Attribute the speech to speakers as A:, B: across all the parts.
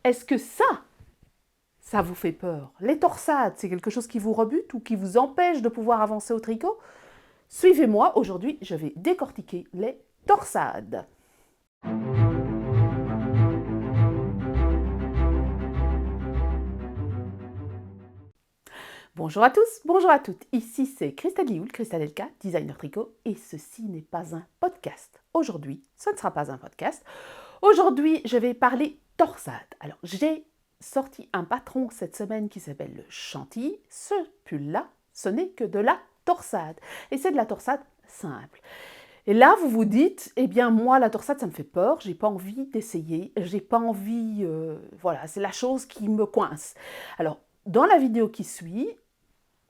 A: Est-ce que ça vous fait peur? Les torsades, c'est quelque chose qui vous rebute ou qui vous empêche de pouvoir avancer au tricot? Suivez-moi, aujourd'hui, je vais décortiquer les torsades. Bonjour à tous, bonjour à toutes. Ici c'est Christelle Lioul, Christelle Elka, designer tricot, et ceci n'est pas un podcast. Aujourd'hui, ce ne sera pas un podcast. Aujourd'hui, je vais parler torsade. Alors, j'ai sorti un patron cette semaine qui s'appelle le Chantilly. Ce pull-là, ce n'est que de la torsade. Et c'est de la torsade simple. Et là, vous vous dites, eh bien, moi, la torsade, ça me fait peur, j'ai pas envie d'essayer, j'ai pas envie, voilà, c'est la chose qui me coince. Alors, dans la vidéo qui suit,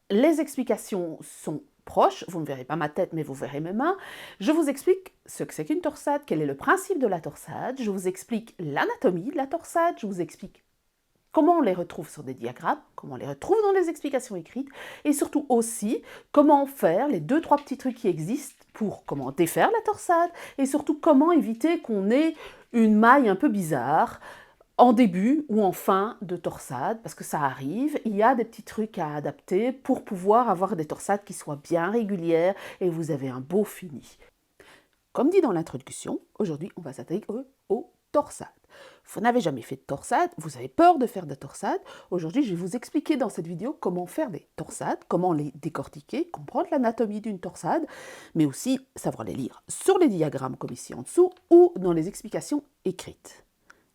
A: les explications sont proches, vous ne verrez pas ma tête, mais vous verrez mes mains. Je vous explique ce que c'est qu'une torsade, quel est le principe de la torsade, je vous explique l'anatomie de la torsade, je vous explique comment on les retrouve sur des diagrammes, comment on les retrouve dans les explications écrites, et surtout aussi comment faire les 2-3 petits trucs qui existent pour comment défaire la torsade, et surtout comment éviter qu'on ait une maille un peu bizarre, en début ou en fin de torsade, parce que ça arrive, il y a des petits trucs à adapter pour pouvoir avoir des torsades qui soient bien régulières et vous avez un beau fini. Comme dit dans l'introduction, aujourd'hui on va s'attaquer aux torsades. Vous n'avez jamais fait de torsade, vous avez peur de faire de torsade. Aujourd'hui, je vais vous expliquer dans cette vidéo comment faire des torsades, comment les décortiquer, comprendre l'anatomie d'une torsade, mais aussi savoir les lire sur les diagrammes comme ici en dessous ou dans les explications écrites.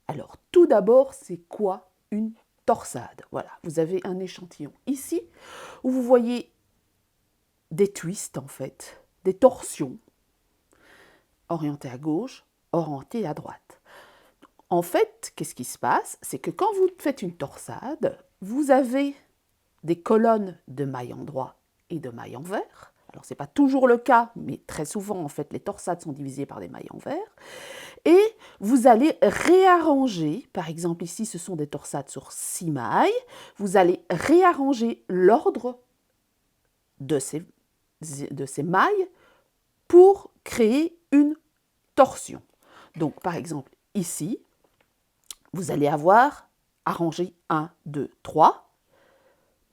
A: Alors, tout d'abord, c'est quoi une torsade? Voilà, vous avez un échantillon ici où vous voyez des twists en fait, des torsions orientées à gauche, orientées à droite. En fait, qu'est-ce qui se passe? C'est que quand vous faites une torsade, vous avez des colonnes de mailles en droit et de mailles en vert. Alors, ce n'est pas toujours le cas, mais très souvent, en fait, les torsades sont divisées par des mailles en vert. Et vous allez réarranger, par exemple ici ce sont des torsades sur 6 mailles, vous allez réarranger l'ordre de ces mailles pour créer une torsion. Donc par exemple ici, vous allez avoir arrangé 1, 2, 3,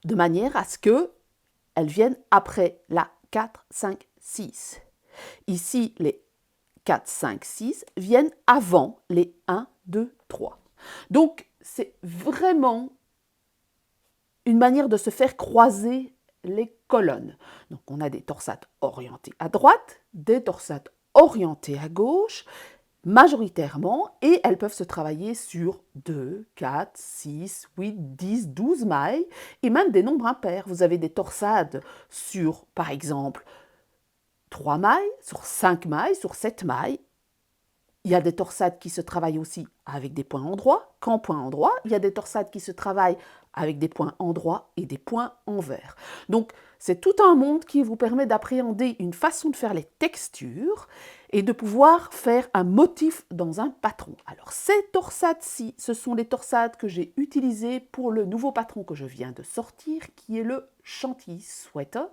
A: de manière à ce qu'elles viennent après la 4, 5, 6. Ici, les 4, 5, 6 viennent avant les 1, 2, 3. Donc, c'est vraiment une manière de se faire croiser les colonnes. Donc, on a des torsades orientées à droite, des torsades orientées à gauche, majoritairement, et elles peuvent se travailler sur 2, 4, 6, 8, 10, 12 mailles, et même des nombres impairs. Vous avez des torsades sur, par exemple, 3 mailles, sur 5 mailles, sur 7 mailles. Il y a des torsades qui se travaillent aussi avec des points endroits, qu'en points endroits. Il y a des torsades qui se travaillent avec des points endroits et des points envers. Donc, c'est tout un monde qui vous permet d'appréhender une façon de faire les textures et de pouvoir faire un motif dans un patron. Alors, ces torsades-ci, ce sont les torsades que j'ai utilisées pour le nouveau patron que je viens de sortir, qui est le Chantilly Sweater.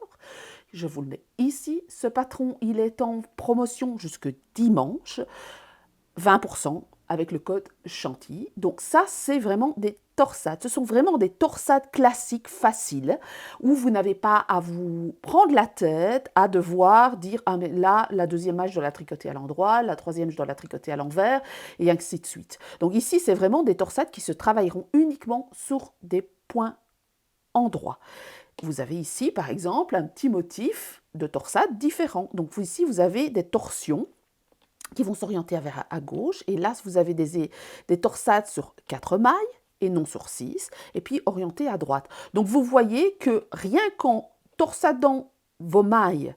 A: Je vous le mets ici. Ce patron, il est en promotion jusque dimanche. 20% avec le code Chantilly. Donc ça, c'est vraiment des torsades. Ce sont vraiment des torsades classiques faciles où vous n'avez pas à vous prendre la tête, à devoir dire ah mais là, la deuxième maille, je dois la tricoter à l'endroit, la troisième, je dois la tricoter à l'envers, et ainsi de suite. Donc ici, c'est vraiment des torsades qui se travailleront uniquement sur des points endroits. Vous avez ici, par exemple, un petit motif de torsade différent. Donc ici, vous avez des torsions qui vont s'orienter vers à gauche. Et là, vous avez des torsades sur 4 mailles et non sur 6, et puis orientées à droite. Donc vous voyez que rien qu'en torsadant vos mailles,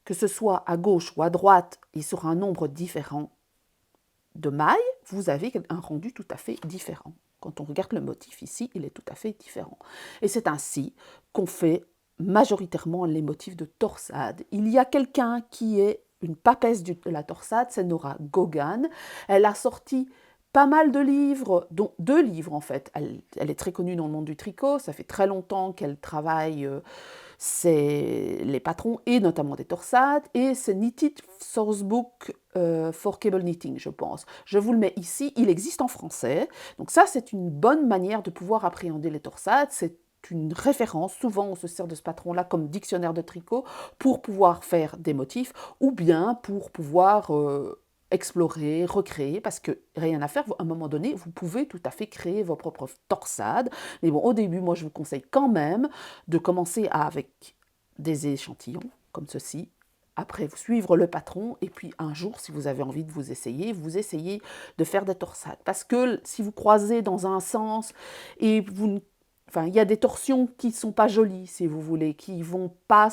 A: que ce soit à gauche ou à droite et sur un nombre différent de mailles, vous avez un rendu tout à fait différent. Quand on regarde le motif ici, il est tout à fait différent. Et c'est ainsi qu'on fait majoritairement les motifs de torsade. Il y a quelqu'un qui est une papesse de la torsade, c'est Nora Gogan. Elle a sorti pas mal de livres, dont 2 livres en fait. Elle est très connue dans le monde du tricot, ça fait très longtemps qu'elle travaille c'est les patrons et notamment des torsades, et c'est Knitted Sourcebook for Cable Knitting, je pense. Je vous le mets ici, il existe en français. Donc ça, c'est une bonne manière de pouvoir appréhender les torsades. C'est une référence. Souvent, on se sert de ce patron-là comme dictionnaire de tricot pour pouvoir faire des motifs ou bien pour pouvoir explorer, recréer, parce que rien à faire, à un moment donné, vous pouvez tout à fait créer vos propres torsades. Mais bon, au début, moi, je vous conseille quand même de commencer avec des échantillons, comme ceci. Après, vous suivre le patron, et puis un jour, si vous avez envie de vous essayez de faire des torsades. Parce que si vous croisez dans un sens, et vous, enfin, il y a des torsions qui ne sont pas jolies, si vous voulez, qui ne vont pas.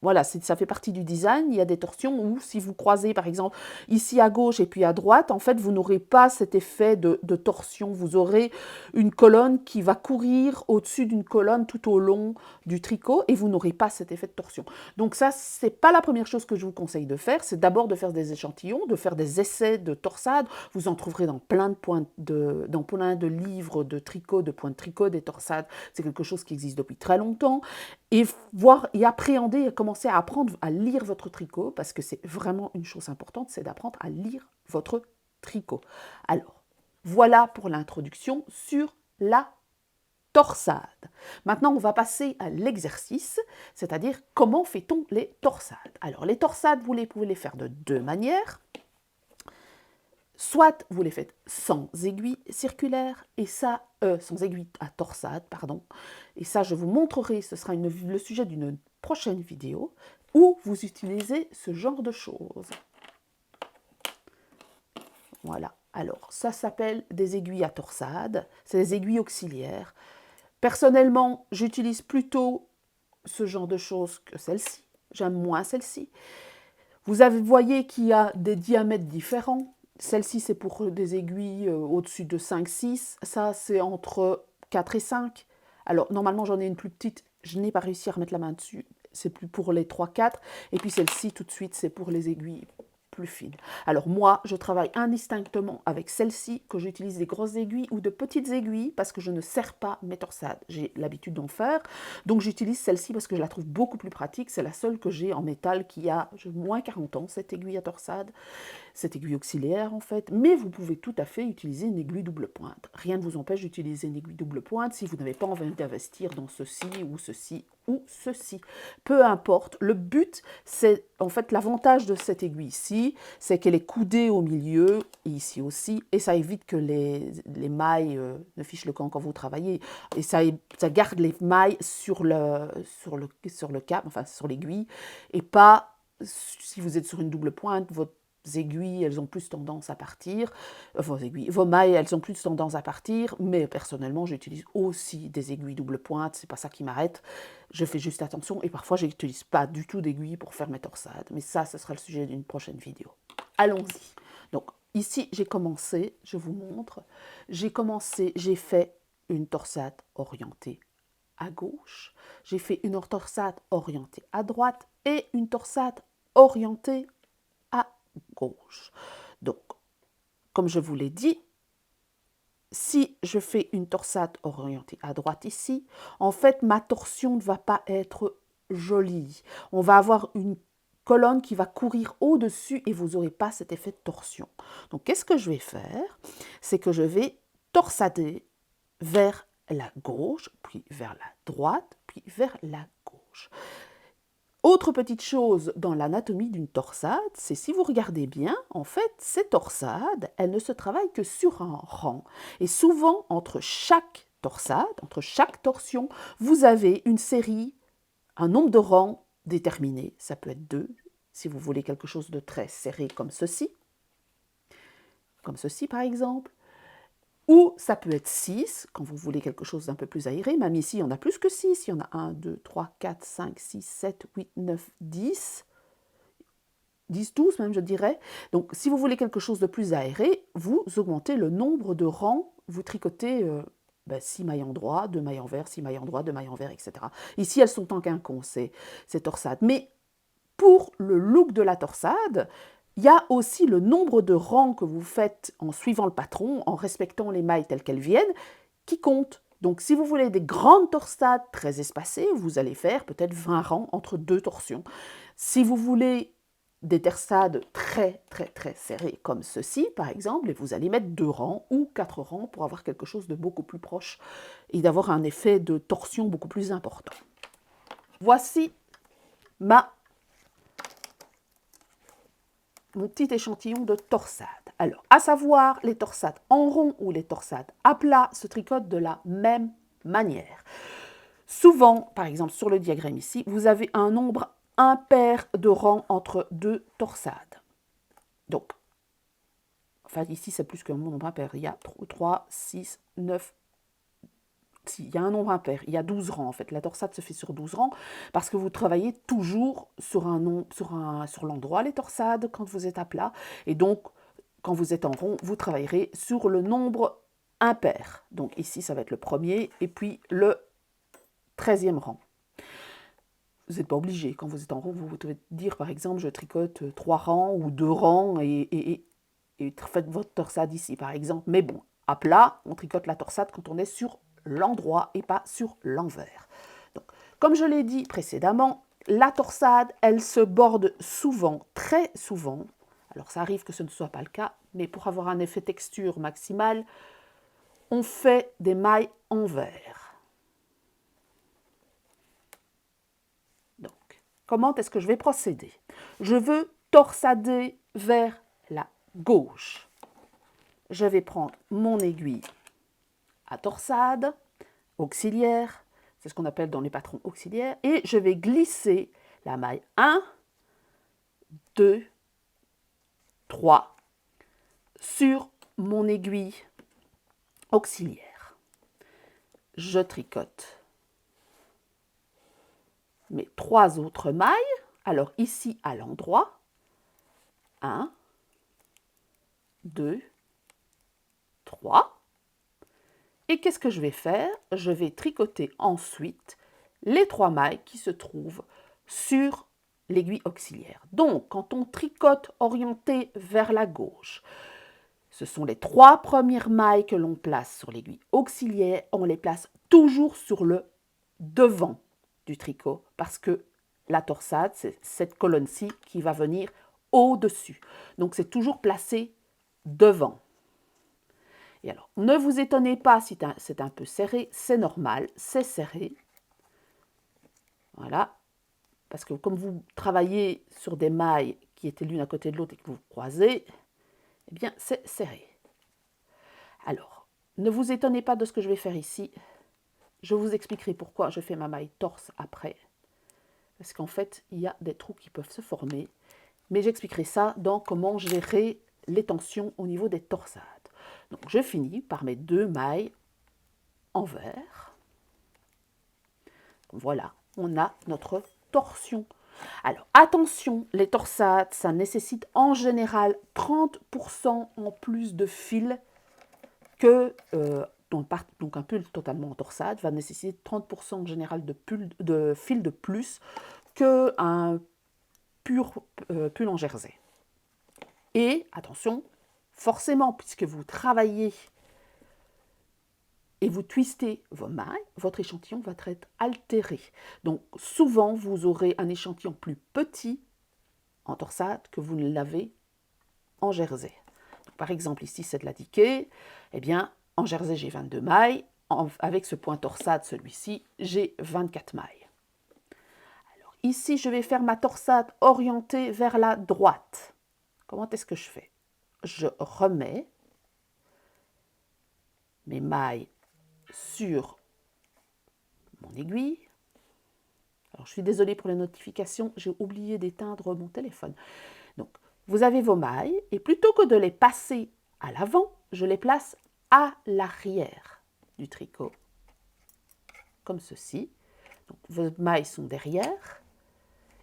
A: Voilà, ça fait partie du design. Il y a des torsions où si vous croisez par exemple ici à gauche et puis à droite, en fait vous n'aurez pas cet effet de torsion. Vous aurez une colonne qui va courir au-dessus d'une colonne tout au long du tricot et vous n'aurez pas cet effet de torsion. Donc ça, c'est pas la première chose que je vous conseille de faire. C'est d'abord de faire des échantillons, de faire des essais de torsade. Vous en trouverez dans plein de dans plein de livres de tricot, de points de tricot, des torsades. C'est quelque chose qui existe depuis très longtemps. Et voir et appréhender et commencer à apprendre à lire votre tricot, parce que c'est vraiment une chose importante, c'est d'apprendre à lire votre tricot. Alors, voilà pour l'introduction sur la torsade. Maintenant, on va passer à l'exercice, c'est-à-dire comment fait-on les torsades. Alors, les torsades, vous pouvez les faire de deux manières. Soit vous les faites sans aiguille circulaire, et ça, sans aiguille à torsade, pardon, et ça je vous montrerai, ce sera le sujet d'une prochaine vidéo, ou vous utilisez ce genre de choses. Voilà, alors ça s'appelle des aiguilles à torsade, c'est des aiguilles auxiliaires. Personnellement, j'utilise plutôt ce genre de choses que celle-ci, j'aime moins celle-ci. Vous voyez qu'il y a des diamètres différents. Celle-ci, c'est pour des aiguilles au-dessus de 5-6. Ça, c'est entre 4 et 5. Alors, normalement, j'en ai une plus petite. Je n'ai pas réussi à remettre la main dessus. C'est plus pour les 3-4. Et puis celle-ci, tout de suite, c'est pour les aiguilles plus fines. Alors moi, je travaille indistinctement avec celle-ci, que j'utilise des grosses aiguilles ou de petites aiguilles, parce que je ne serre pas mes torsades. J'ai l'habitude d'en faire. Donc j'utilise celle-ci parce que je la trouve beaucoup plus pratique. C'est la seule que j'ai en métal qui a moins 40 ans, cette aiguille à torsade. Cette aiguille auxiliaire en fait, mais vous pouvez tout à fait utiliser une aiguille double pointe. Rien ne vous empêche d'utiliser une aiguille double pointe si vous n'avez pas envie d'investir dans ceci ou ceci ou ceci. Peu importe, le but, c'est en fait l'avantage de cette aiguille-ci, c'est qu'elle est coudée au milieu, et ici aussi, et ça évite que les mailles ne fichent le camp quand vous travaillez, et ça garde les mailles sur le cap, enfin sur l'aiguille, et pas, si vous êtes sur une double pointe, vos aiguilles, elles ont plus tendance à partir, vos mailles, elles ont plus tendance à partir, mais personnellement, j'utilise aussi des aiguilles double pointe, c'est pas ça qui m'arrête, je fais juste attention, et parfois, je n'utilise pas du tout d'aiguilles pour faire mes torsades, mais ça, ce sera le sujet d'une prochaine vidéo. Allons-y. Donc, ici, j'ai commencé, je vous montre, j'ai fait une torsade orientée à gauche, j'ai fait une torsade orientée à droite, et une torsade orientée à gauche. Donc, comme je vous l'ai dit, si je fais une torsade orientée à droite ici, en fait, ma torsion ne va pas être jolie. On va avoir une colonne qui va courir au-dessus et vous n'aurez pas cet effet de torsion. Donc, qu'est-ce que je vais faire? C'est que je vais torsader vers la gauche, puis vers la droite, puis vers la gauche. Autre petite chose dans l'anatomie d'une torsade, c'est si vous regardez bien, en fait, ces torsades, elles ne se travaillent que sur un rang. Et souvent, entre chaque torsade, entre chaque torsion, vous avez une série, un nombre de rangs déterminé. Ça peut être 2, si vous voulez quelque chose de très serré comme ceci par exemple. Ou ça peut être 6, quand vous voulez quelque chose d'un peu plus aéré. Même ici, il y en a plus que 6. Il y en a 1, 2, 3, 4, 5, 6, 7, 8, 9, 10. 10, 12 même, je dirais. Donc, si vous voulez quelque chose de plus aéré, vous augmentez le nombre de rangs. Vous tricotez 6 mailles en droit, 2 mailles envers, 6 mailles en droit, 2 mailles envers, etc. Ici, elles sont en quinconce, ces torsades. Mais pour le look de la torsade, il y a aussi le nombre de rangs que vous faites en suivant le patron, en respectant les mailles telles qu'elles viennent, qui compte. Donc, si vous voulez des grandes torsades très espacées, vous allez faire peut-être 20 rangs entre 2 torsions. Si vous voulez des torsades très, très, très serrées, comme ceci, par exemple, et vous allez mettre 2 rangs ou 4 rangs pour avoir quelque chose de beaucoup plus proche et d'avoir un effet de torsion beaucoup plus important. Voici mon petit échantillon de torsade. Alors, à savoir, les torsades en rond ou les torsades à plat se tricotent de la même manière. Souvent, par exemple sur le diagramme ici, vous avez un nombre impair de rangs entre 2 torsades. Donc, enfin ici c'est plus qu'un nombre impair, il y a 3, 6, 9, il y a un nombre impair, il y a 12 rangs en fait. La torsade se fait sur 12 rangs parce que vous travaillez toujours sur l'endroit les torsades quand vous êtes à plat. Et donc, quand vous êtes en rond, vous travaillerez sur le nombre impair. Donc ici, ça va être le premier et puis le 13e rang. Vous n'êtes pas obligé. Quand vous êtes en rond, vous pouvez dire par exemple, je tricote 3 rangs ou 2 rangs et faites votre torsade ici par exemple. Mais bon, à plat, on tricote la torsade quand on est sur l'endroit et pas sur l'envers. Donc, comme je l'ai dit précédemment, la torsade, elle se borde souvent, très souvent. Alors ça arrive que ce ne soit pas le cas, mais pour avoir un effet texture maximal, on fait des mailles envers. Donc, comment est-ce que je vais procéder? Je veux torsader vers la gauche. Je vais prendre mon aiguille à torsade, auxiliaire, c'est ce qu'on appelle dans les patrons auxiliaires, et je vais glisser la maille 1, 2, 3 sur mon aiguille auxiliaire. Je tricote mes 3 autres mailles, alors ici à l'endroit, 1, 2, 3. Et qu'est-ce que je vais faire? Je vais tricoter ensuite les 3 mailles qui se trouvent sur l'aiguille auxiliaire. Donc, quand on tricote orienté vers la gauche, ce sont les 3 premières mailles que l'on place sur l'aiguille auxiliaire. On les place toujours sur le devant du tricot parce que la torsade, c'est cette colonne-ci qui va venir au-dessus. Donc, c'est toujours placé devant. Et alors, ne vous étonnez pas si c'est un peu serré, c'est normal, c'est serré. Voilà, parce que comme vous travaillez sur des mailles qui étaient l'une à côté de l'autre et que vous croisez, eh bien, c'est serré. Alors, ne vous étonnez pas de ce que je vais faire ici. Je vous expliquerai pourquoi je fais ma maille torse après. Parce qu'en fait, il y a des trous qui peuvent se former. Mais j'expliquerai ça dans comment gérer les tensions au niveau des torsades. Donc, je finis par mes 2 mailles envers. Voilà, on a notre torsion. Alors, attention, les torsades, ça nécessite en général 30% en plus de fil que... donc un pull totalement en torsade va nécessiter 30% en général de fil de plus qu'un pur pull en jersey. Et attention, forcément, puisque vous travaillez et vous twistez vos mailles, votre échantillon va être altéré. Donc souvent, vous aurez un échantillon plus petit en torsade que vous ne l'avez en jersey. Donc, par exemple, ici, c'est de la diquée. Eh bien, en jersey, j'ai 22 mailles. Avec ce point torsade, celui-ci, j'ai 24 mailles. Alors, ici, je vais faire ma torsade orientée vers la droite. Comment est-ce que je fais? Je remets mes mailles sur mon aiguille. Alors, je suis désolée pour les notifications, j'ai oublié d'éteindre mon téléphone. Donc, vous avez vos mailles et plutôt que de les passer à l'avant, je les place à l'arrière du tricot, comme ceci. Donc, vos mailles sont derrière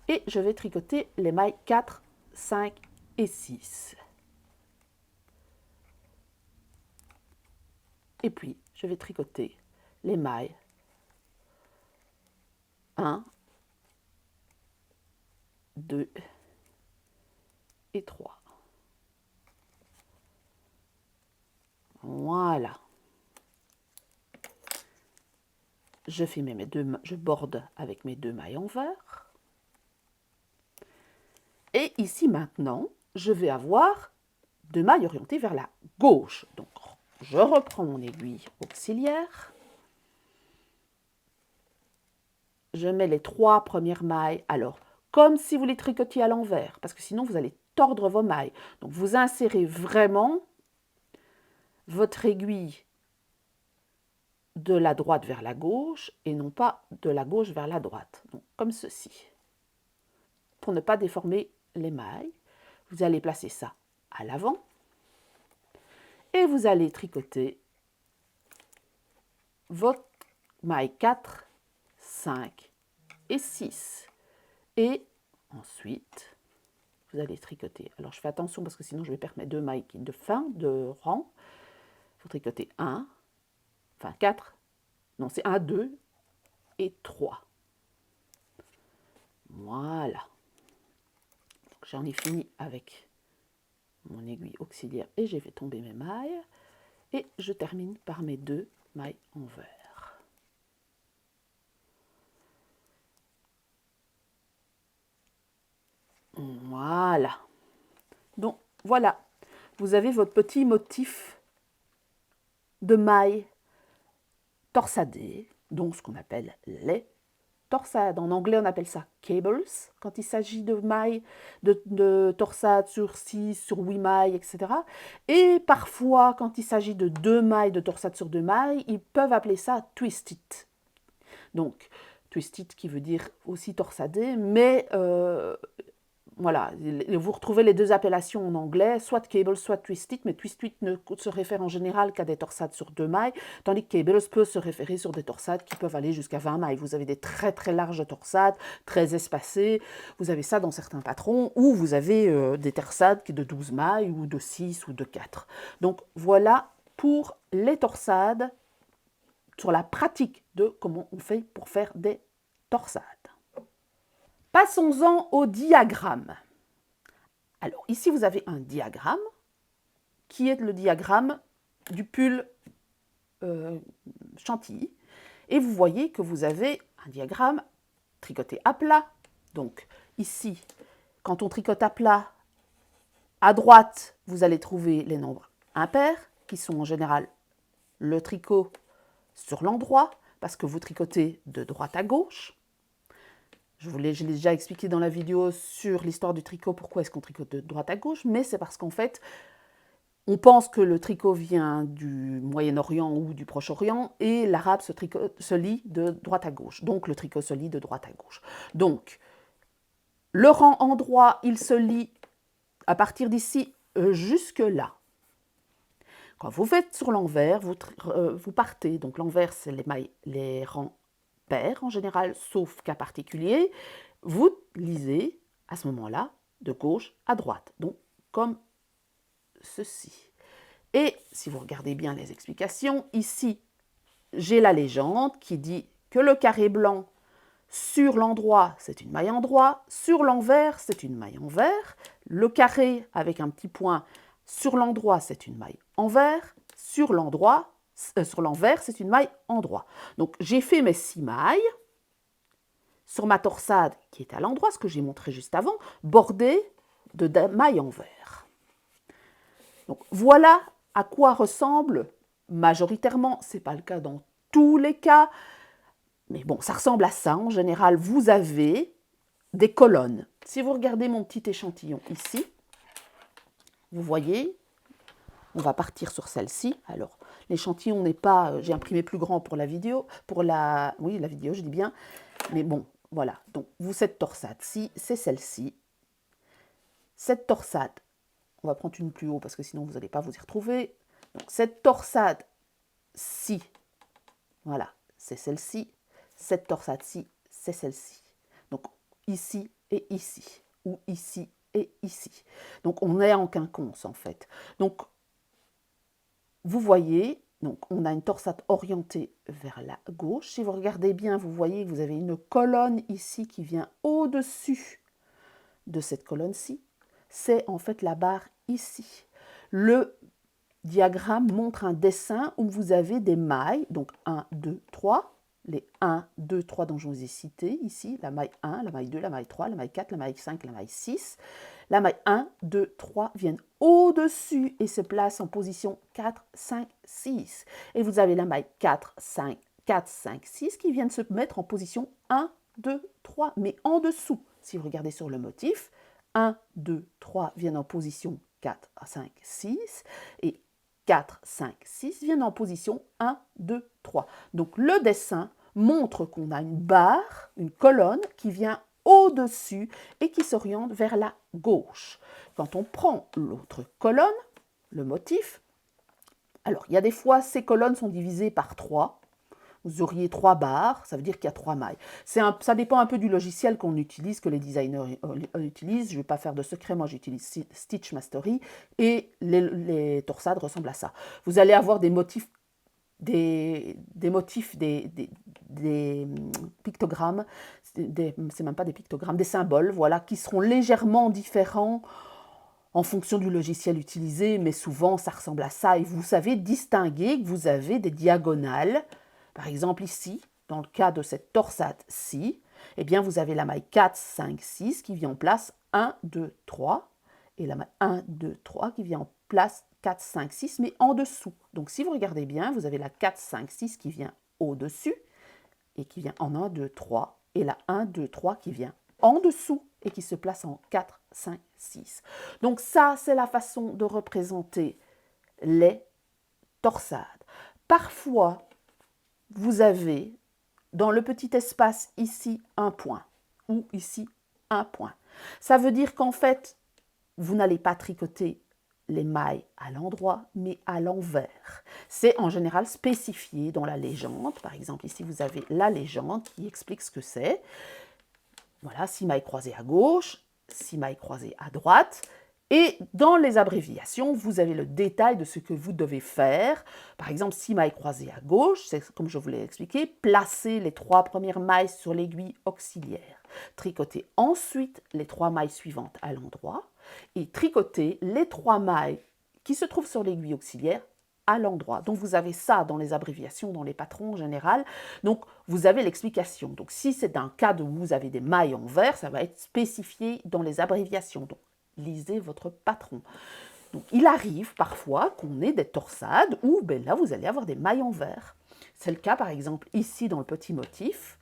A: et je vais tricoter les mailles 4, 5 et 6. Et puis, je vais tricoter les mailles 1, 2 et 3. Voilà. je borde avec mes 2 mailles envers. Et ici maintenant, je vais avoir 2 mailles orientées vers la gauche. Donc, je reprends mon aiguille auxiliaire. Je mets les 3 premières mailles. Alors, comme si vous les tricotiez à l'envers, parce que sinon vous allez tordre vos mailles. Donc, vous insérez vraiment votre aiguille de la droite vers la gauche et non pas de la gauche vers la droite. Donc, comme ceci. Pour ne pas déformer les mailles, vous allez placer ça à l'avant et vous allez tricoter votre maille 4, 5 et 6. Et ensuite, vous allez tricoter. Alors, je fais attention parce que sinon, je vais perdre mes 2 mailles de fin, de rang. Vous tricotez 1, enfin 4, non, c'est 1, 2 et 3. Voilà. J'en ai fini avec mon aiguille auxiliaire et j'ai fait tomber mes mailles. Et je termine par mes 2 mailles envers. Voilà. Donc, voilà. Vous avez votre petit motif de mailles torsadées, donc ce qu'on appelle les torsades. En anglais, on appelle ça cables, quand il s'agit de mailles, de torsades sur 6, sur 8 mailles, etc. Et parfois, quand il s'agit de 2 mailles, de torsades sur 2 mailles, ils peuvent appeler ça twisted. Donc, twisted qui veut dire aussi torsadé, mais voilà, vous retrouvez les 2 appellations en anglais, soit cable, soit twisted, mais twisted ne se réfère en général qu'à des torsades sur 2 mailles, tandis que cables peut se référer sur des torsades qui peuvent aller jusqu'à 20 mailles. Vous avez des très très larges torsades, très espacées, vous avez ça dans certains patrons, ou vous avez des torsades de 12 mailles, ou de 6, ou de 4. Donc voilà pour les torsades, sur la pratique de comment on fait pour faire des torsades. Passons-en au diagramme. Alors ici, vous avez un diagramme qui est le diagramme du pull chantilly. Et vous voyez que vous avez un diagramme tricoté à plat. Donc ici, quand on tricote à plat, à droite, vous allez trouver les nombres impairs, qui sont en général le tricot sur l'endroit, parce que vous tricotez de droite à gauche. Je l'ai déjà expliqué dans la vidéo sur l'histoire du tricot, pourquoi est-ce qu'on tricote de droite à gauche, mais c'est parce qu'en fait, on pense que le tricot vient du Moyen-Orient ou du Proche-Orient et l'arabe se lit de droite à gauche. Donc, le tricot se lit de droite à gauche. Donc, le rang en droit, il se lit à partir d'ici jusque là. Quand vous faites sur l'envers, vous partez. Donc, l'envers, c'est les rangs pairs en général, sauf cas particulier. Vous lisez à ce moment-là de gauche à droite. Donc, comme ceci. Et si vous regardez bien les explications, ici, j'ai la légende qui dit que le carré blanc sur l'endroit, c'est une maille endroit, sur l'envers, c'est une maille envers, le carré avec un petit point sur l'endroit, c'est une maille envers, sur l'envers, c'est une maille endroit. Donc, j'ai fait mes 6 mailles sur ma torsade qui est à l'endroit, ce que j'ai montré juste avant, bordée de mailles envers. Donc, voilà à quoi ressemble majoritairement, ce n'est pas le cas dans tous les cas, mais bon, ça ressemble à ça. En général, vous avez des colonnes. Si vous regardez mon petit échantillon ici, vous voyez, on va partir sur celle-ci. Alors, l'échantillon n'est pas, j'ai imprimé plus grand pour la vidéo, oui, la vidéo, je dis bien, mais bon, voilà. Donc, cette torsade-ci, c'est celle-ci. Cette torsade, on va prendre une plus haut parce que sinon vous n'allez pas vous y retrouver. Donc, cette torsade-ci, voilà, c'est celle-ci. Cette torsade-ci, c'est celle-ci. Donc, ici et ici, ou ici et ici. Donc, on est en quinconce, en fait. Donc, vous voyez, donc, on a une torsade orientée vers la gauche. Si vous regardez bien, vous voyez que vous avez une colonne ici qui vient au-dessus de cette colonne-ci. C'est en fait la barre ici. Le diagramme montre un dessin où vous avez des mailles, donc 1, 2, 3, les 1, 2, 3 dont je vous ai cité ici, la maille 1, la maille 2, la maille 3, la maille 4, la maille 5, la maille 6. La maille 1, 2, 3 viennent au-dessus et se placent en position 4, 5, 6. Et vous avez la maille 4, 5, 4, 5, 6 qui viennent se mettre en position 1, 2, 3, mais en dessous. Si vous regardez sur le motif, 1, 2, 3 viennent en position 4, 5, 6 et 4, 5, 6 viennent en position 1, 2, 3. Donc le dessin montre qu'on a une barre, une colonne qui vient au-dessus et qui s'oriente vers la gauche. Quand on prend l'autre colonne, le motif, alors il y a des fois ces colonnes sont divisées par 3. Vous auriez 3 barres, ça veut dire qu'il y a 3 mailles. Ça dépend un peu du logiciel qu'on utilise, que les designers utilisent. Je ne vais pas faire de secret, moi j'utilise Stitch Mastery et les torsades ressemblent à ça. Vous allez avoir des motifs, des pictogrammes, c'est même pas des pictogrammes, des symboles, voilà, qui seront légèrement différents en fonction du logiciel utilisé, mais souvent ça ressemble à ça. Et vous savez distinguer que vous avez des diagonales. Par exemple ici, dans le cas de cette torsade-ci, eh bien vous avez la maille 4, 5, 6 qui vient en place 1, 2, 3, et la maille 1, 2, 3 qui vient en place 4, 5, 6, mais en dessous. Donc si vous regardez bien, vous avez la 4, 5, 6 qui vient au-dessus, et qui vient en 1, 2, 3, et la 1, 2, 3 qui vient en dessous, et qui se place en 4, 5, 6. Donc ça, c'est la façon de représenter les torsades. Parfois, vous avez dans le petit espace ici un point ou ici un point. Ça veut dire qu'en fait, vous n'allez pas tricoter les mailles à l'endroit, mais à l'envers. C'est en général spécifié dans la légende. Par exemple, ici, vous avez la légende qui explique ce que c'est. Voilà, 6 mailles croisées à gauche, 6 mailles croisées à droite. Et dans les abréviations, vous avez le détail de ce que vous devez faire. Par exemple, 6 mailles croisées à gauche, c'est comme je vous l'ai expliqué, placez les 3 premières mailles sur l'aiguille auxiliaire. Tricotez ensuite les 3 mailles suivantes à l'endroit et tricotez les 3 mailles qui se trouvent sur l'aiguille auxiliaire à l'endroit. Donc vous avez ça dans les abréviations, dans les patrons en général. Donc vous avez l'explication. Donc si c'est un cas où vous avez des mailles en vert, ça va être spécifié dans les abréviations. Donc lisez votre patron. Donc, il arrive parfois qu'on ait des torsades où là, vous allez avoir des mailles en vert. C'est le cas, par exemple, ici dans le petit motif.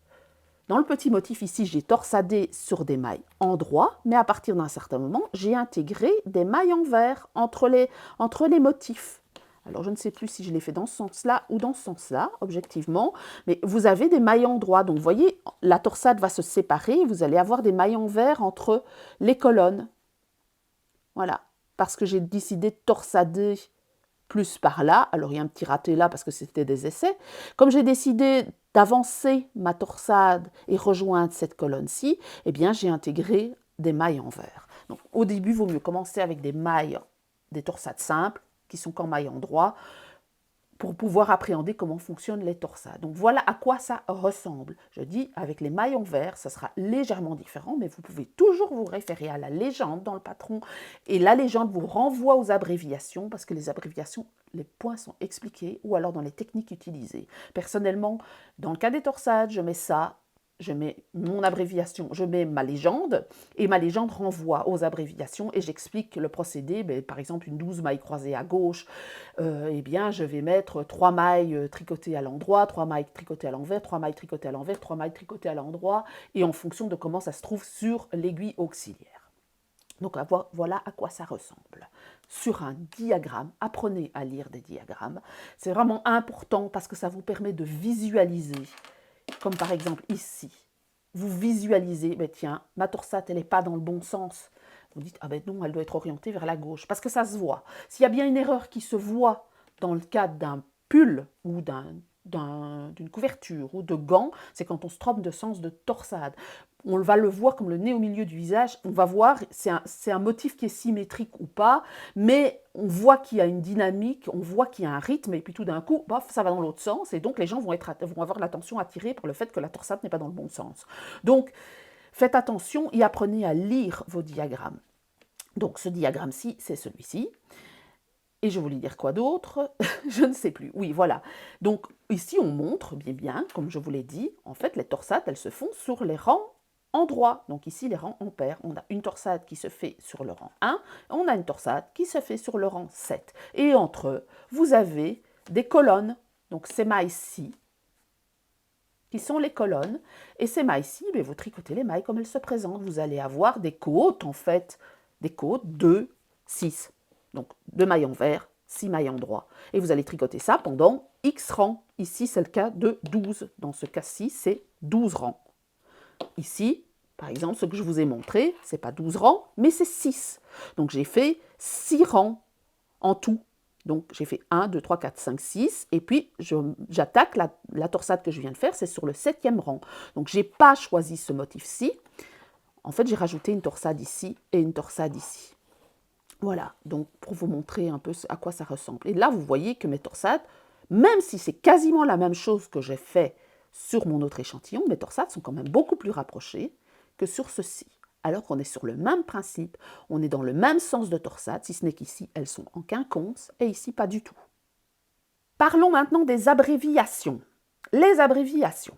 A: Dans le petit motif, ici, j'ai torsadé sur des mailles en droit, mais à partir d'un certain moment, j'ai intégré des mailles en vert entre les motifs. Alors, je ne sais plus si je l'ai fait dans ce sens-là ou dans ce sens-là, objectivement, mais vous avez des mailles en droit. Donc, vous voyez, la torsade va se séparer et vous allez avoir des mailles en vert entre les colonnes. Voilà, parce que j'ai décidé de torsader plus par là. Alors, il y a un petit raté là parce que c'était des essais. Comme j'ai décidé d'avancer ma torsade et rejoindre cette colonne-ci, eh bien, j'ai intégré des mailles en vert. Donc, au début, il vaut mieux commencer avec des mailles, des torsades simples, qui sont qu'en mailles en droit, pour pouvoir appréhender comment fonctionnent les torsades. Donc voilà à quoi ça ressemble. Je dis, avec les mailles en vert, ça sera légèrement différent, mais vous pouvez toujours vous référer à la légende dans le patron. Et la légende vous renvoie aux abréviations, parce que les abréviations, les points sont expliqués, ou alors dans les techniques utilisées. Personnellement, dans le cas des torsades, je mets ça, je mets mon abréviation, je mets ma légende, et ma légende renvoie aux abréviations, et j'explique le procédé. Par exemple, une 12 mailles croisées à gauche, eh bien, je vais mettre 3 mailles tricotées à l'endroit, 3 mailles tricotées à l'envers, 3 mailles tricotées à l'envers, 3 mailles tricotées à l'endroit, et en fonction de comment ça se trouve sur l'aiguille auxiliaire. Donc voilà à quoi ça ressemble. Sur un diagramme, apprenez à lire des diagrammes. C'est vraiment important parce que ça vous permet de visualiser. Comme par exemple ici, vous visualisez, tiens, ma torsade, elle n'est pas dans le bon sens. Vous dites, ah ben non, elle doit être orientée vers la gauche, parce que ça se voit. S'il y a bien une erreur qui se voit dans le cadre d'un pull ou d'une couverture ou de gants, c'est quand on se trompe de sens de torsade. On va le voir comme le nez au milieu du visage, on va voir, c'est un motif qui est symétrique ou pas, mais on voit qu'il y a une dynamique, on voit qu'il y a un rythme, et puis tout d'un coup, ça va dans l'autre sens, et donc les gens vont avoir l'attention attirée par le fait que la torsade n'est pas dans le bon sens. Donc, faites attention et apprenez à lire vos diagrammes. Donc, ce diagramme-ci, c'est celui-ci. Et je voulais dire quoi d'autre? Je ne sais plus. Oui, voilà. Donc ici, on montre bien, comme je vous l'ai dit, en fait, les torsades, elles se font sur les rangs en droit. Donc ici, les rangs en paire. On a une torsade qui se fait sur le rang 1, on a une torsade qui se fait sur le rang 7. Et entre eux, vous avez des colonnes. Donc ces mailles-ci, qui sont les colonnes. Et ces mailles-ci, vous tricotez les mailles comme elles se présentent. Vous allez avoir des côtes, en fait, des côtes 2, 6. Donc 2 mailles en vert, 6 mailles en droit. Et vous allez tricoter ça pendant X rangs. Ici, c'est le cas de 12. Dans ce cas-ci, c'est 12 rangs. Ici, par exemple, ce que je vous ai montré, ce n'est pas 12 rangs, mais c'est 6. Donc j'ai fait 6 rangs en tout. Donc j'ai fait 1, 2, 3, 4, 5, 6, et puis j'attaque la torsade que je viens de faire, c'est sur le 7e rang. Donc je n'ai pas choisi ce motif-ci. En fait, j'ai rajouté une torsade ici et une torsade ici. Voilà, donc pour vous montrer un peu à quoi ça ressemble. Et là, vous voyez que mes torsades, même si c'est quasiment la même chose que j'ai fait sur mon autre échantillon, mes torsades sont quand même beaucoup plus rapprochées que sur ceci. Alors qu'on est sur le même principe, on est dans le même sens de torsade, si ce n'est qu'ici, elles sont en quinconce, et ici, pas du tout. Parlons maintenant des abréviations. Les abréviations,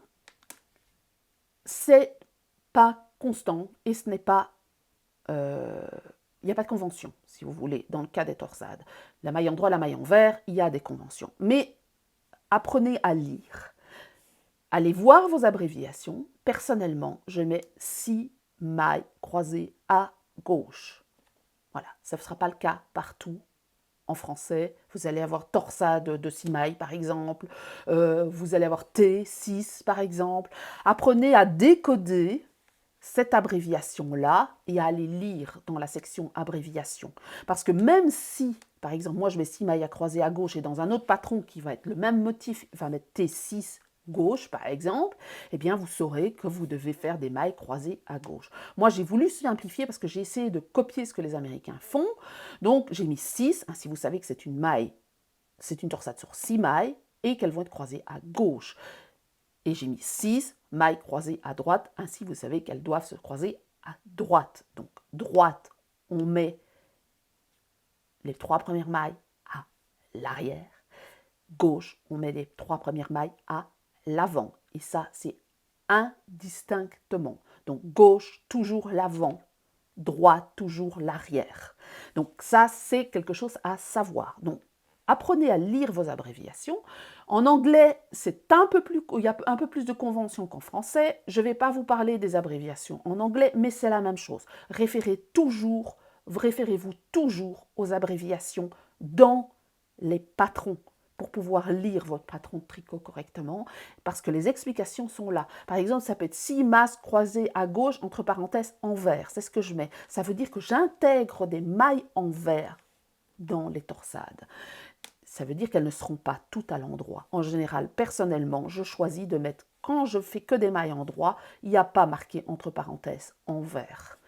A: c'est pas constant et ce n'est pas... il n'y a pas de convention, si vous voulez, dans le cas des torsades. La maille en droit, la maille en vert, il y a des conventions. Mais apprenez à lire. Allez voir vos abréviations. Personnellement, je mets 6 mailles croisées à gauche. Voilà, ça ne sera pas le cas partout en français. Vous allez avoir torsade de 6 mailles, par exemple. Vous allez avoir T6, par exemple. Apprenez à décoder cette abréviation-là et à aller lire dans la section abréviation. Parce que même si, par exemple, moi je mets 6 mailles à croiser à gauche et dans un autre patron qui va être le même motif, va mettre T6 gauche, par exemple, eh bien vous saurez que vous devez faire des mailles croisées à gauche. Moi, j'ai voulu simplifier parce que j'ai essayé de copier ce que les Américains font. Donc, j'ai mis 6. Ainsi, vous savez que c'est une maille, c'est une torsade sur 6 mailles et qu'elles vont être croisées à gauche. Et j'ai mis 6 mailles croisées à droite. Ainsi, vous savez qu'elles doivent se croiser à droite. Donc, droite, on met les 3 premières mailles à l'arrière. Gauche, on met les 3 premières mailles à l'avant. Et ça, c'est indistinctement. Donc, gauche, toujours l'avant. Droite, toujours l'arrière. Donc, ça, c'est quelque chose à savoir. Donc, apprenez à lire vos abréviations. En anglais, il y a un peu plus de conventions qu'en français. Je ne vais pas vous parler des abréviations en anglais, mais c'est la même chose. Référez-vous toujours aux abréviations dans les patrons pour pouvoir lire votre patron de tricot correctement, parce que les explications sont là. Par exemple, ça peut être 6 masses croisées à gauche, entre parenthèses, en vert. C'est ce que je mets. Ça veut dire que j'intègre des mailles en vert dans les torsades. Ça veut dire qu'elles ne seront pas toutes à l'endroit. En général, personnellement, je choisis de mettre, quand je fais que des mailles en droit, il n'y a pas marqué entre parenthèses en vert.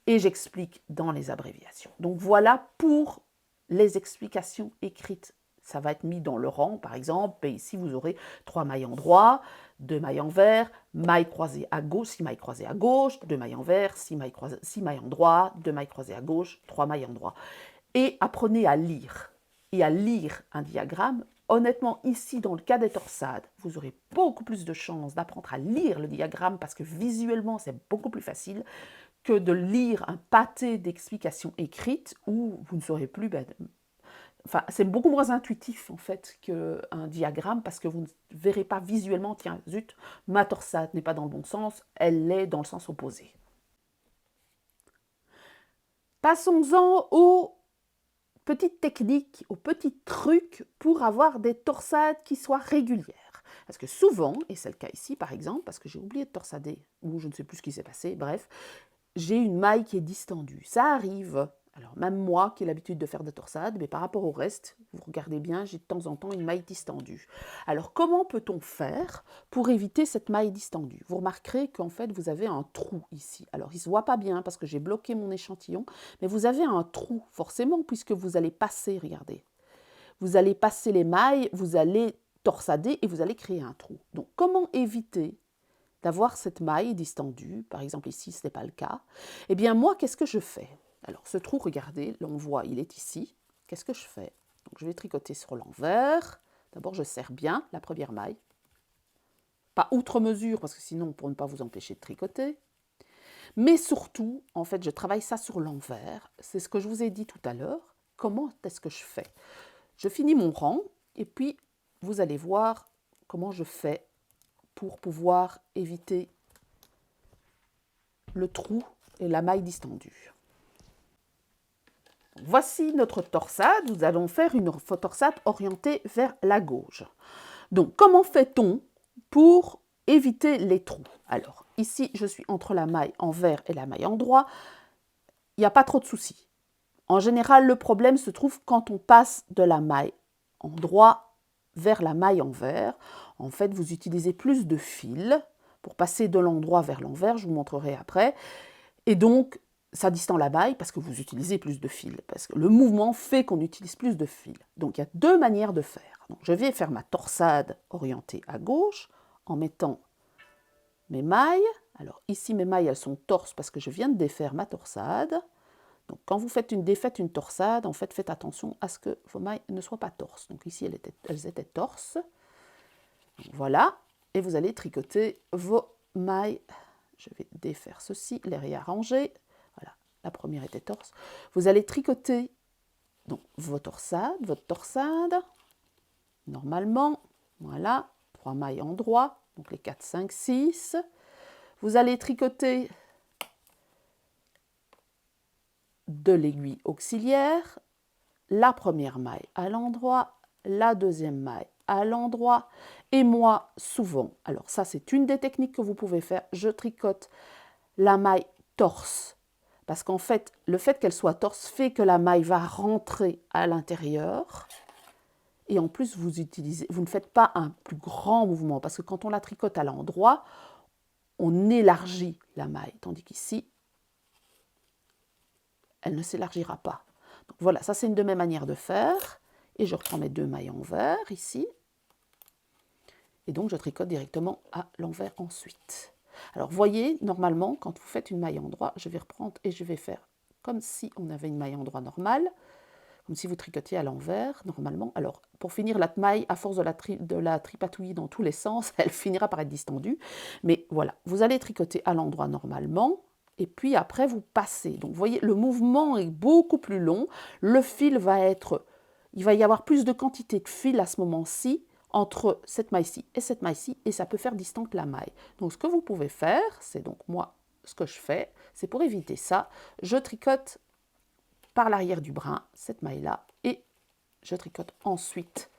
A: Et j'explique dans les abréviations. Donc voilà pour les explications écrites. Ça va être mis dans le rang, par exemple, et ici vous aurez 3 mailles en droit, 2 mailles en vert, mailles croisées à gauche, 6 mailles croisées à gauche, 2 mailles en vert, 6 mailles en droit, 2 mailles croisées à gauche, 3 mailles en droit. Et apprenez à lire. Et à lire un diagramme, honnêtement, ici, dans le cas des torsades, vous aurez beaucoup plus de chances d'apprendre à lire le diagramme parce que visuellement, c'est beaucoup plus facile que de lire un pâté d'explications écrites où vous ne saurez plus... Enfin, c'est beaucoup moins intuitif en fait qu'un diagramme parce que vous ne verrez pas visuellement, tiens, zut, ma torsade n'est pas dans le bon sens, elle est dans le sens opposé. Passons-en aux petites techniques, aux petits trucs pour avoir des torsades qui soient régulières. Parce que souvent, et c'est le cas ici par exemple, parce que j'ai oublié de torsader, ou je ne sais plus ce qui s'est passé, bref, j'ai une maille qui est distendue. Ça arrive. Alors même moi qui ai l'habitude de faire des torsades, mais par rapport au reste, vous regardez bien, j'ai de temps en temps une maille distendue. Alors comment peut-on faire pour éviter cette maille distendue? Vous remarquerez qu'en fait vous avez un trou ici. Alors il ne se voit pas bien parce que j'ai bloqué mon échantillon, mais vous avez un trou forcément puisque vous allez passer, regardez. Vous allez passer les mailles, vous allez torsader et vous allez créer un trou. Donc comment éviter d'avoir cette maille distendue, par exemple ici ce n'est pas le cas, eh bien moi qu'est-ce que je fais? Alors ce trou, regardez, là on voit il est ici, qu'est-ce que je fais? Donc, je vais tricoter sur l'envers. D'abord, je serre bien la première maille. Pas outre mesure, parce que sinon, pour ne pas vous empêcher de tricoter. Mais surtout, en fait, je travaille ça sur l'envers. C'est ce que je vous ai dit tout à l'heure. Comment est-ce que je fais? Je finis mon rang et puis vous allez voir comment je fais pour pouvoir éviter le trou et la maille distendue. Voici notre torsade. Nous allons faire une torsade orientée vers la gauche. Donc, comment fait-on pour éviter les trous? Alors, ici, je suis entre la maille envers et la maille endroit. Il n'y a pas trop de soucis. En général, le problème se trouve quand on passe de la maille endroit vers la maille envers. En fait, vous utilisez plus de fil pour passer de l'endroit vers l'envers, je vous montrerai après. Et donc, ça distend la maille parce que vous utilisez plus de fil, parce que le mouvement fait qu'on utilise plus de fil. Donc, il y a deux manières de faire. Donc, je vais faire ma torsade orientée à gauche en mettant mes mailles. Alors, ici, mes mailles, elles sont torses parce que je viens de défaire ma torsade. Donc, quand vous faites une torsade, en fait, faites attention à ce que vos mailles ne soient pas torses. Donc, ici, elles étaient torses. Donc, voilà. Et vous allez tricoter vos mailles. Je vais défaire ceci, les réarranger. Voilà, la première était torse. Vous allez tricoter donc, votre torsade. Normalement, voilà, 3 mailles en droit. Donc, les 4, 5, 6. Vous allez tricoter de l'aiguille auxiliaire, la première maille à l'endroit, la deuxième maille à l'endroit, et moi, souvent, alors ça c'est une des techniques que vous pouvez faire, je tricote la maille torse, parce qu'en fait, le fait qu'elle soit torse fait que la maille va rentrer à l'intérieur, et en plus, vous ne faites pas un plus grand mouvement, parce que quand on la tricote à l'endroit, on élargit la maille, tandis qu'ici, elle ne s'élargira pas. Donc voilà, ça c'est une de mes manières de faire. Et je reprends mes 2 mailles envers ici. Et donc je tricote directement à l'envers ensuite. Alors voyez, normalement, quand vous faites une maille endroit, je vais reprendre et je vais faire comme si on avait une maille endroit normale, comme si vous tricotiez à l'envers, normalement. Alors, pour finir la maille, à force de la tripatouiller dans tous les sens, elle finira par être distendue. Mais voilà, vous allez tricoter à l'endroit normalement, et puis après, vous passez. Donc, vous voyez, le mouvement est beaucoup plus long. Le fil il va y avoir plus de quantité de fil à ce moment-ci, entre cette maille-ci et cette maille-ci, et ça peut faire distendre la maille. Donc, ce que vous pouvez faire, c'est donc moi, ce que je fais, c'est pour éviter ça, je tricote par l'arrière du brin, cette maille-là, et je tricote ensuite.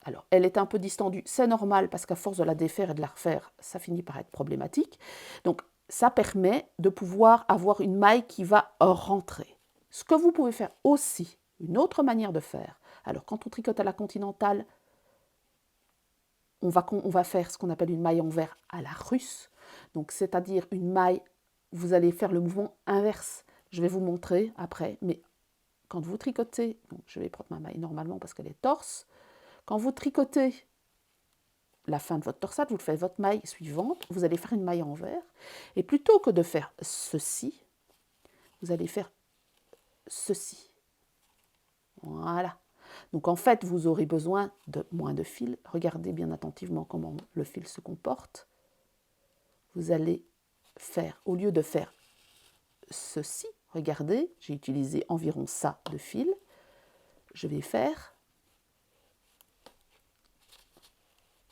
A: Alors, elle est un peu distendue, c'est normal, parce qu'à force de la défaire et de la refaire, ça finit par être problématique. Donc, ça permet de pouvoir avoir une maille qui va rentrer. Ce que vous pouvez faire aussi, une autre manière de faire, alors quand on tricote à la continentale, on va faire ce qu'on appelle une maille envers à la russe, donc c'est-à-dire une maille, vous allez faire le mouvement inverse. Je vais vous montrer après, mais quand vous tricotez, donc je vais prendre ma maille normalement parce qu'elle est torse, quand vous tricotez la fin de votre torsade, vous faites votre maille suivante, vous allez faire une maille envers, et plutôt que de faire ceci, vous allez faire ceci. Voilà. Donc en fait, vous aurez besoin de moins de fil. Regardez bien attentivement comment le fil se comporte. Vous allez faire, au lieu de faire ceci, regardez, j'ai utilisé environ ça de fil, je vais faire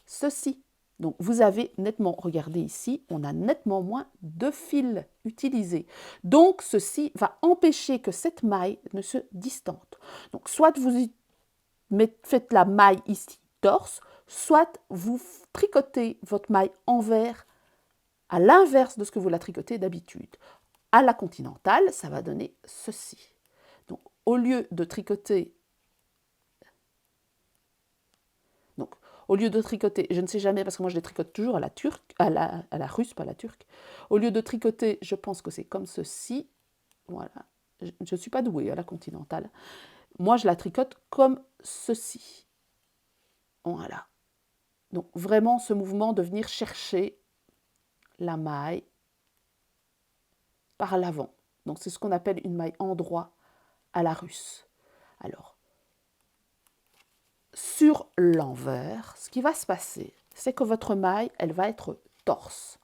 A: ceci. Donc vous avez nettement, regardez ici, on a nettement moins de fils utilisés. Donc ceci va empêcher que cette maille ne se distende. Donc soit vous faites la maille ici torse, soit vous tricotez votre maille envers à l'inverse de ce que vous la tricotez d'habitude. À la continentale, ça va donner ceci. Donc au lieu de tricoter au lieu de tricoter, je ne sais jamais, parce que moi je les tricote toujours à la turque, à la russe, pas à la turque. Au lieu de tricoter, je pense que c'est comme ceci. Voilà. Je ne suis pas douée à la continentale. Moi, je la tricote comme ceci. Voilà. Donc, vraiment, ce mouvement de venir chercher la maille par l'avant. Donc, c'est ce qu'on appelle une maille endroit à la russe. Alors, sur l'envers, ce qui va se passer, c'est que votre maille, elle va être torse.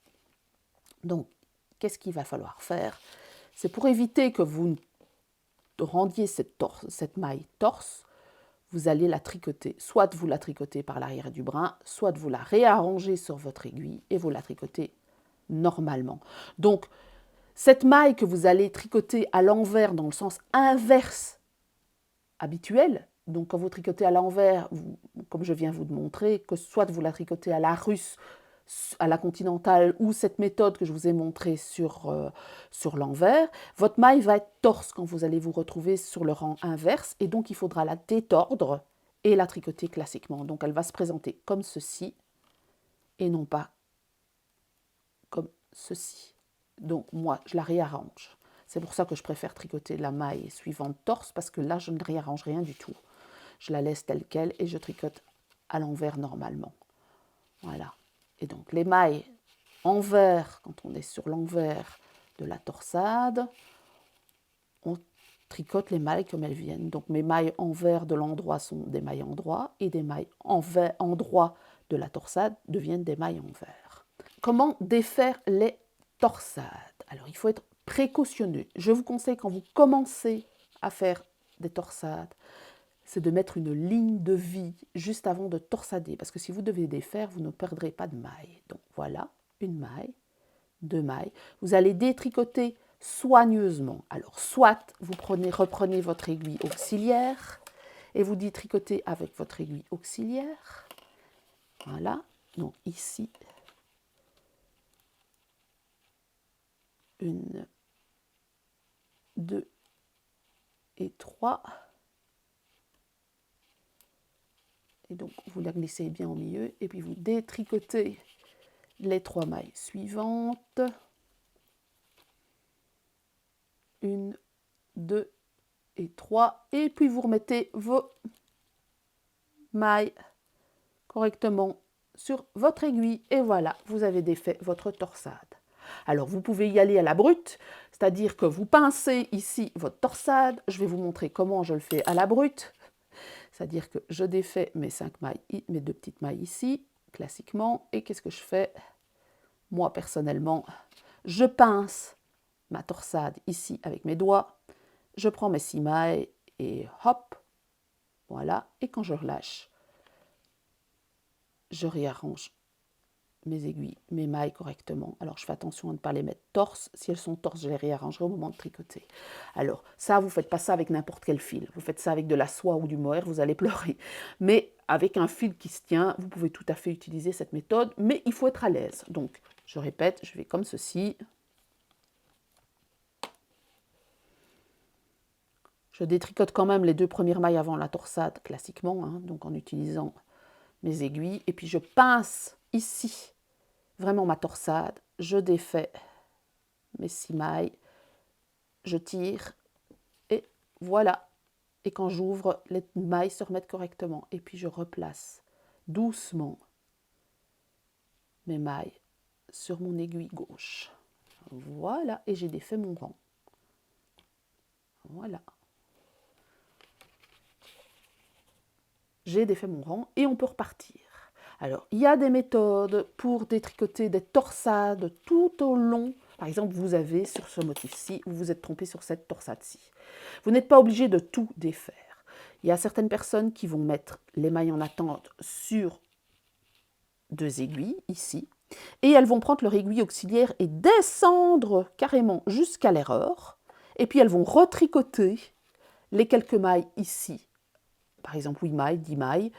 A: Donc, qu'est-ce qu'il va falloir faire? C'est pour éviter que vous rendiez cette maille torse, vous allez la tricoter. Soit vous la tricotez par l'arrière du brin, soit vous la réarrangez sur votre aiguille et vous la tricotez normalement. Donc, cette maille que vous allez tricoter à l'envers dans le sens inverse habituel, donc quand vous tricotez à l'envers, comme je viens vous de montrer, que soit vous la tricotez à la russe, à la continentale ou cette méthode que je vous ai montrée sur l'envers, votre maille va être torse quand vous allez vous retrouver sur le rang inverse et donc il faudra la détordre et la tricoter classiquement. Donc elle va se présenter comme ceci et non pas comme ceci. Donc moi, je la réarrange. C'est pour ça que je préfère tricoter la maille suivante torse parce que là, je ne réarrange rien du tout. Je la laisse telle qu'elle et je tricote à l'envers normalement. Voilà. Et donc les mailles envers, quand on est sur l'envers de la torsade, on tricote les mailles comme elles viennent. Donc mes mailles envers de l'endroit sont des mailles endroit et des mailles endroit de la torsade deviennent des mailles envers. Comment défaire les torsades? Alors il faut être précautionneux. Je vous conseille quand vous commencez à faire des torsades, c'est de mettre une ligne de vie juste avant de torsader. Parce que si vous devez défaire, vous ne perdrez pas de maille. Donc voilà, une maille, deux mailles. Vous allez détricoter soigneusement. Alors soit vous reprenez votre aiguille auxiliaire et vous détricotez avec votre aiguille auxiliaire. Voilà, donc ici, une, deux et trois. Et donc, vous la glissez bien au milieu et puis vous détricotez les trois mailles suivantes. Une, deux et trois. Et puis, vous remettez vos mailles correctement sur votre aiguille. Et voilà, vous avez défait votre torsade. Alors, vous pouvez y aller à la brute, c'est-à-dire que vous pincez ici votre torsade. Je vais vous montrer comment je le fais à la brute. C'est-à-dire que je défais mes 5 mailles, mes 2 petites mailles ici, classiquement. Et qu'est-ce que je fais? Moi, personnellement, je pince ma torsade ici avec mes doigts. Je prends mes 6 mailles et hop, voilà. Et quand je relâche, je réarrange mes aiguilles, mes mailles correctement. Alors, je fais attention à ne pas les mettre torses. Si elles sont torses, je les réarrangerai au moment de tricoter. Alors, ça, vous ne faites pas ça avec n'importe quel fil. Vous faites ça avec de la soie ou du mohair, vous allez pleurer. Mais avec un fil qui se tient, vous pouvez tout à fait utiliser cette méthode, mais il faut être à l'aise. Donc, je répète, je vais comme ceci. Je détricote quand même les 2 premières mailles avant la torsade, classiquement, hein, donc en utilisant mes aiguilles. Et puis, je pince ici vraiment ma torsade, je défais mes 6 mailles, je tire et voilà. Et quand j'ouvre, les mailles se remettent correctement. Et puis je replace doucement mes mailles sur mon aiguille gauche. Voilà, et j'ai défait mon rang. Voilà. J'ai défait mon rang et on peut repartir. Alors, il y a des méthodes pour détricoter des torsades tout au long. Par exemple, vous avez sur ce motif-ci, vous vous êtes trompé sur cette torsade-ci. Vous n'êtes pas obligé de tout défaire. Il y a certaines personnes qui vont mettre les mailles en attente sur 2 aiguilles, ici, et elles vont prendre leur aiguille auxiliaire et descendre carrément jusqu'à l'erreur, et puis elles vont retricoter les quelques mailles ici, par exemple 8 mailles, 10 mailles,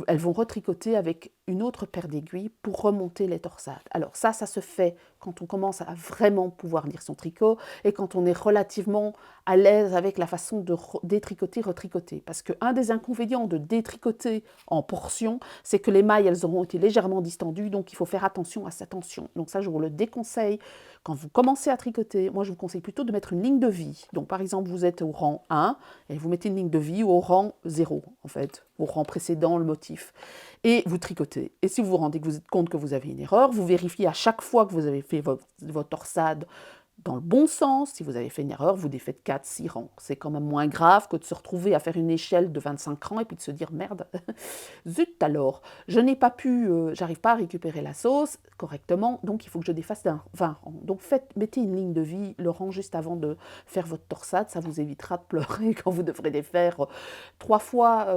A: elles vont retricoter avec une autre paire d'aiguilles pour remonter les torsades. Alors ça se fait quand on commence à vraiment pouvoir lire son tricot et quand on est relativement à l'aise avec la façon de détricoter, retricoter. Parce qu'un des inconvénients de détricoter en portions, c'est que les mailles, elles auront été légèrement distendues, donc il faut faire attention à cette tension. Donc ça, je vous le déconseille. Quand vous commencez à tricoter, moi je vous conseille plutôt de mettre une ligne de vie. Donc par exemple, vous êtes au rang 1 et vous mettez une ligne de vie au rang 0, en fait, au rang précédent, le motif. Et vous tricotez. Et si vous vous rendez compte que vous avez une erreur, vous vérifiez à chaque fois que vous avez fait votre torsade dans le bon sens. Si vous avez fait une erreur, vous défaites 4, 6 rangs. C'est quand même moins grave que de se retrouver à faire une échelle de 25 rangs et puis de se dire merde, zut alors, je n'ai pas pu, j'arrive pas à récupérer la sauce correctement, donc il faut que je défasse d'un 20 rangs. Donc mettez une ligne de vie, le rang juste avant de faire votre torsade, ça vous évitera de pleurer quand vous devrez les faire 3 fois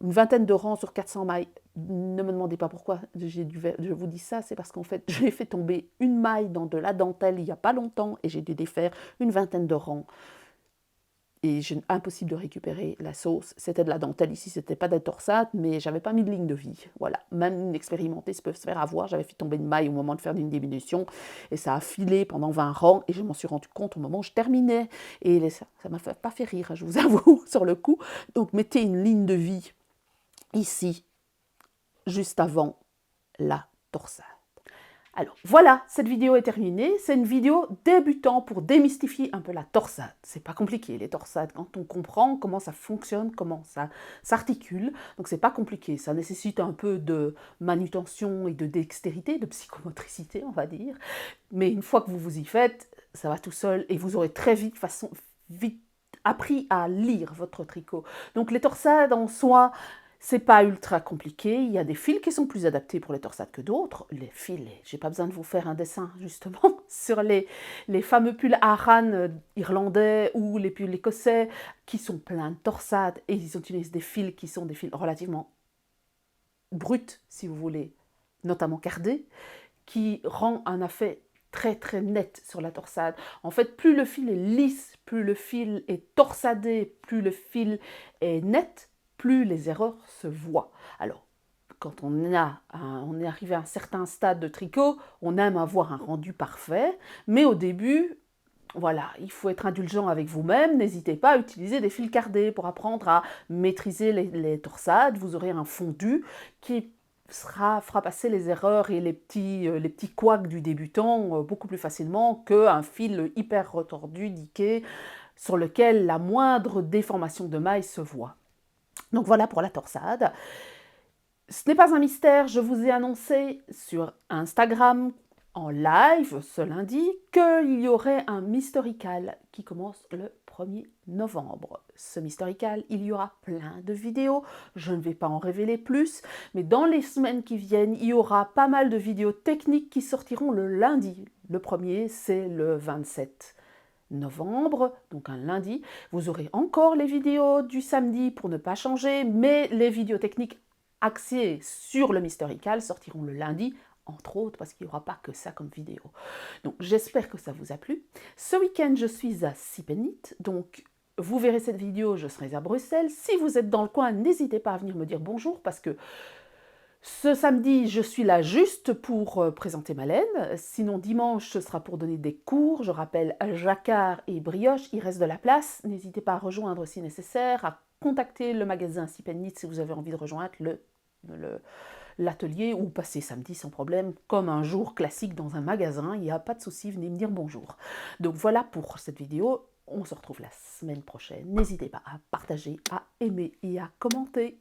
A: une vingtaine de rangs sur 400 mailles. Ne me demandez pas pourquoi je vous dis ça, c'est parce qu'en fait, j'ai fait tomber une maille dans de la dentelle il n'y a pas longtemps et j'ai dû défaire une vingtaine de rangs. Et impossible de récupérer la sauce. C'était de la dentelle ici, c'était pas de la torsade, mais j'avais pas mis de ligne de vie. Voilà, même inexpérimenté, ça peut se faire avoir. J'avais fait tomber une maille au moment de faire une diminution et ça a filé pendant 20 rangs et je m'en suis rendu compte au moment où je terminais. Et ça m'a pas fait rire, je vous avoue, sur le coup. Donc mettez une ligne de vie ici, juste avant la torsade. Alors voilà, cette vidéo est terminée. C'est une vidéo débutant pour démystifier un peu la torsade. C'est pas compliqué les torsades quand on comprend comment ça fonctionne, comment ça s'articule. Donc c'est pas compliqué, ça nécessite un peu de manutention et de dextérité, de psychomotricité on va dire. Mais une fois que vous vous y faites, ça va tout seul et vous aurez très vite appris à lire votre tricot. Donc les torsades en soi, c'est pas ultra compliqué, il y a des fils qui sont plus adaptés pour les torsades que d'autres. Les fils, j'ai pas besoin de vous faire un dessin justement sur les fameux pulls Aran irlandais ou les pulls écossais qui sont pleins de torsades et ils utilisent des fils qui sont des fils relativement bruts si vous voulez, notamment cardés, qui rend un effet très très net sur la torsade. En fait, plus le fil est lisse, plus le fil est torsadé, plus le fil est net, plus les erreurs se voient. Alors, quand on est arrivé à un certain stade de tricot, on aime avoir un rendu parfait, mais au début, voilà, il faut être indulgent avec vous-même, n'hésitez pas à utiliser des fils cardés pour apprendre à maîtriser les torsades, vous aurez un fondu qui fera passer les erreurs et les petits couacs du débutant beaucoup plus facilement qu'un fil hyper retordu, diqué, sur lequel la moindre déformation de maille se voit. Donc voilà pour la torsade. Ce n'est pas un mystère, je vous ai annoncé sur Instagram en live ce lundi qu'il y aurait un Mystorical qui commence le 1er novembre. Ce Mystorical, il y aura plein de vidéos, je ne vais pas en révéler plus, mais dans les semaines qui viennent, il y aura pas mal de vidéos techniques qui sortiront le lundi. Le premier, c'est le 27 novembre, donc un lundi. Vous aurez encore les vidéos du samedi pour ne pas changer, mais les vidéos techniques axées sur le Mystorical sortiront le lundi, entre autres, parce qu'il n'y aura pas que ça comme vidéo. Donc j'espère que ça vous a plu. Ce week-end, je suis à Sippenit, donc vous verrez cette vidéo, je serai à Bruxelles. Si vous êtes dans le coin, n'hésitez pas à venir me dire bonjour, parce que ce samedi, je suis là juste pour présenter ma laine. Sinon, dimanche, ce sera pour donner des cours. Je rappelle Jacquard et Brioche, il reste de la place. N'hésitez pas à rejoindre si nécessaire, à contacter le magasin Sippenit si vous avez envie de rejoindre l'atelier ou passer samedi sans problème, comme un jour classique dans un magasin. Il n'y a pas de souci, venez me dire bonjour. Donc voilà pour cette vidéo. On se retrouve la semaine prochaine. N'hésitez pas à partager, à aimer et à commenter.